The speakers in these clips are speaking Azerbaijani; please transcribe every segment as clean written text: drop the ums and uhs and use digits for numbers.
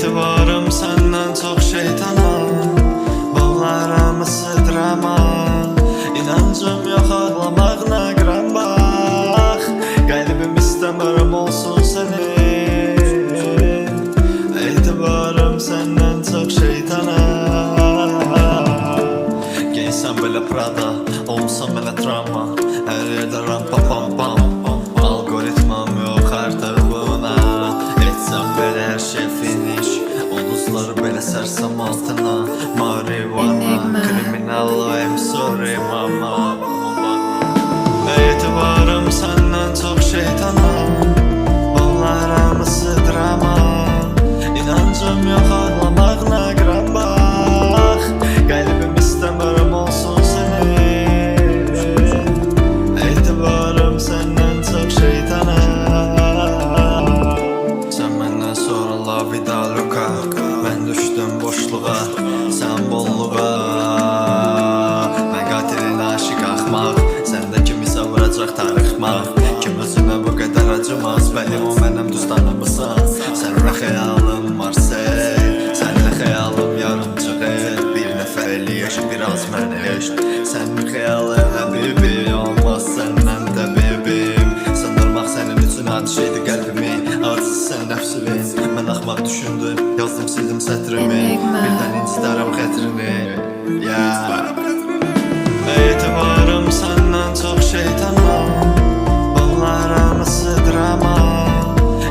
Etibarım senden çok şeytana, bunlarımı sıdrama. İnancım yok ağlamağına qıram bax, qəlbim istəmirəm olsun senin. Etibarım senden çok şeytana. Giysən belə Prada, olsan belə travma, hər yerdə rampa pam pam. Algoritmam yox artıq buna, etsəm belə hər şey finish. Ulduzları belə sərsəm altına, marihuana, kriminal, I'm sorry mama. Etibarım senden çok şeytana, bunlarımı sıdrama. İnancım yok ağlamağına qıram bax, qəlbim istəmirəm olsun senin. Etibarım senden çok şeytana. Sen məndən sonra la vida luka, mən düşdüm boşluğa, sən bolluğa. Mən qatilin aşıq axmaq, səndə kimisə vuracaq tarixmaq. Kim özünə bu qədər acımaz, bəlim o mənim dustanımısan. Sənlə xəyalım Marsel, sənlə xəyalım yarımçıq. Bir nəfər eləyək, biraz mən eş. Sənin xəyalın həbibi, olmaz səndən təbibim. Sındırmaq sənin üçün adi şeydir qəlbimi, acısız sən nəfsivin. Mən axmaq düşündüm, yazdım sildim sətrimi, birdən incitərəm xətrini. Etibarım senden çok şeytana, bunlarımı sıdrama.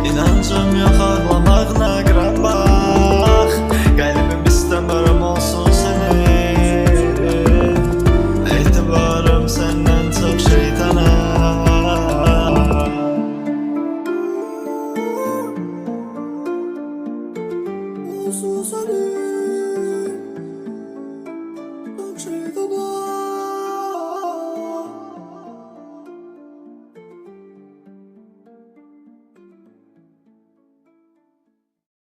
İnancım yok ağlamağına qıram bax, qəlbim istəmirəm olsun senin. Etibarım senden çok şeytana. Sus,